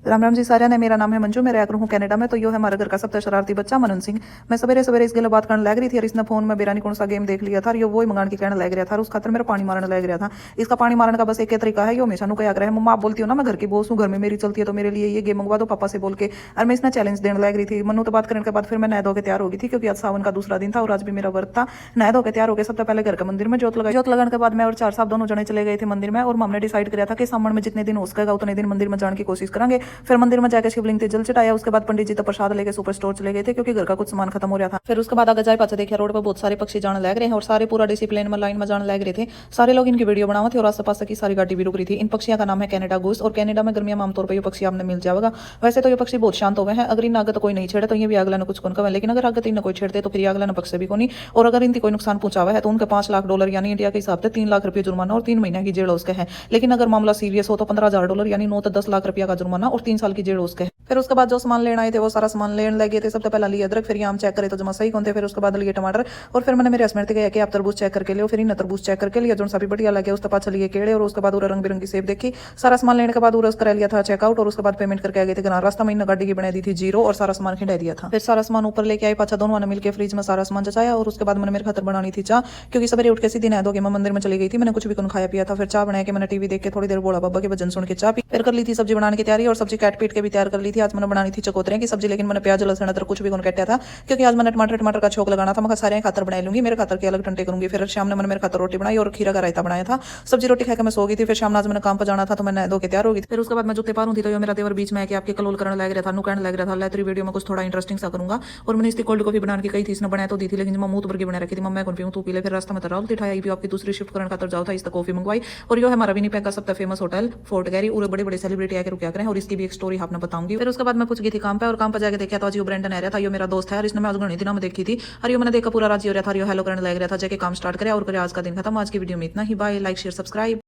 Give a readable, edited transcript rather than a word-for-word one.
राम राम जी साਰਿਆਂ ने। मेरा नाम है मंजू, मैं रह हूँ कनाडा में। तो यो है हमारे घर का सबसे शरारती बच्चा मनन सिंह। मैं सवेरे सवेरे इस गले बात करने लग रही थी और इसने फोन में बेरानी कौन सा गेम देख लिया था और यो वो ही मंगाने की कहने लग रहा था और उस खातर मेरा पानी मारने लग रहा था। इसका पानी मारने का बस एक ही तरीका है, यो हमेशा नु क्या करे, मम्मा आप बोलती हो ना मैं घर की बोस हूँ, घर में मेरी चलती है, तो मेरे लिए ये गेम मंगवा दो पापा से बोल के। और मैं इसने चैलेंज देने लग रही थी। मनु तो बात करने के बाद फिर मैं नहा धो के तैयार हो गई थी, क्योंकि आज सावन का दूसरा दिन था और आज भी मेरा व्रत था। नहा धो के तैयार हो गए, सबसे पहले घर के मंदिर में जोत लगाई। जोत लगाने के बाद मैं और चार साहब दोनों जने चले गए थे मंदिर में और हमने डिसाइड किया था कि सावन में जितने दिन हो सकेगा उतने दिन मंदिर में जाने की कोशिश करेंगे। फिर मंदिर में जाकर शिवलिंग पे जल चढ़ाया। उसके बाद पंडित जी तो प्रसाद लेके सुपर स्टोर चले गए थे, क्योंकि घर का कुछ सामान खत्म हो रहा था। फिर उसके बाद आगे जाए पाछे देखा रोड पर बहुत सारे पक्षी जाने लग रहे हैं और सारे पूरा डिसिप्लिन में लाइन में जाने लग रहे थे। सारे लोग इनकी वीडियो बनाओ थे और आस पास की सारी गाड़ी भी रुक रही थी। इन पक्षियों का नाम है कैनेडा गूस और कनाडा में गर्मियों में आमतौर पर ये पक्षी आपने मिल जाएगा। वैसे तो ये पक्षी बहुत शांत हो गए हैं, अगर इन आगे तो कोई नहीं छेड़े तो ये भी अगला ने कुछ कौन कहे, लेकिन अगर आगे इन कोई छेड़ते तो फिर अगला ने पक्ष भी कोनी। और अगर इनकी कोई नुकसान पहुंचावा है तो उनके 5 लाख डॉलर यानी इंडिया के हिसाब से 3 लाख रुपये जुर्माना और 3 महीने की जेल उसके है। लेकिन अगर मामला सीरियस हो तो 15,000 डॉलर यानी 9 से 10 लाख रुपया का जुर्माना और 3 साल की जेल उसके है। फिर उसके बाद जो सामान लेना आए थे वो सारा सामान लेने लगे थे। सबसे पहले लिए अदरक, फिर आम चेक करे तो जमा सही कौन थे। फिर उसके बाद लिए टमाटर और फिर मैंने मेरे हस्बैंड से कहा कि आप तरबूज चेक करके लियो। फिर इन तरबूज चेक करके लिया जो सभी बढ़िया लगे। उसके पास लिए केड़े और उसके बाद रंग बिरंगी सेब देखी। सारा सामान लेने के बाद उसका लिया था चेकआउट और उसके बाद पेमेंट करके आ गए थे घर। रास्ता में इन गाड़ी की बना दी थी जीरो और सारा सामान खिंडा दिया था। फिर सारा सामान ऊपर लेके आए, पाछा दोनों ने मिलकर फ्रिज में सारा सामान जचाया और उसके बाद मैंने मेरे खातर बनानी थी चाह, क्योंकि सवेरे उठ के सीधी नहा धो के मैं मंदिर में चली गई थी। मैंने कुछ भी खाया पिया था। फिर चाह बनाया कि मैंने टीवी देख के थोड़ी देर बोला बाबा के भजन सुन के चाह पी। फिर कर ली थी सब्जी बनाने की तैयारी और सब्जी काट पीट के भी तैयार कर ली थी। आज मैंने बनानी थी चकोतरे की सब्जी, लेकिन मैंने प्याज लहसुन अदरक कुछ भी कौन काटा था, क्योंकि आज मैंने टमाटर का छोक लगाना था। मैं सारे खातर बना लूंगी, मेरे खातर के अलग टंटे करूंगी। फिर शाम ने मैंने मेरे खातर रोटी बनाई और खीरा का रायता बनाया था। सब्जी रोटी खाकर मैं सो गई थी। फिर शाम आज मैंने काम पर जाना था तो मैं धो के तैयार हो गई। फिर उसके बाद मैं जूते पारूं थी तो ये मेरा देवर बीच में आके आपके कलोल करने लग रहा था, नु कहने लग रहा था ले तेरी वीडियो में कुछ थोड़ा इंटरेस्टिंग सा करूंगा। और मैंने इसकी कोल्ड कॉफी बनाने की कही थी, इसने बनाया तो दी थी, लेकिन मैं मुंह तो भर के बना रखी थी। मम्मा कौन पीऊं तू पी ले। फिर रास्ता में राहुल दिखाया भी आपकी दूसरी शिफ्ट करने खातर जाओ था, इसका कॉफी मंगवाई। और यो है हमारा विनीपेग का सबसे फेमस होटल फोर्ट गैरी, और बड़े बड़े सेलिब्रिटी आकर रुका करें और इसकी भी एक स्टोरी आपने बताऊंगी। फिर उसके बाद मैं पूछ गई थी काम पे और काम पर जाकर देखा तो आज यो ब्रांडन आ रहा था, यो मेरा दोस्त है और इसने मैं आज घनी दिनों में देखी थी और यो मैंने देखा पूरा राजी हो रहा था। यो हेलो करने लग रहा था, जाके काम स्टार्ट करे और आज का दिन खत्म। आज की वीडियो में इतना ही, बाय, लाइक शेयर सब्सक्राइब।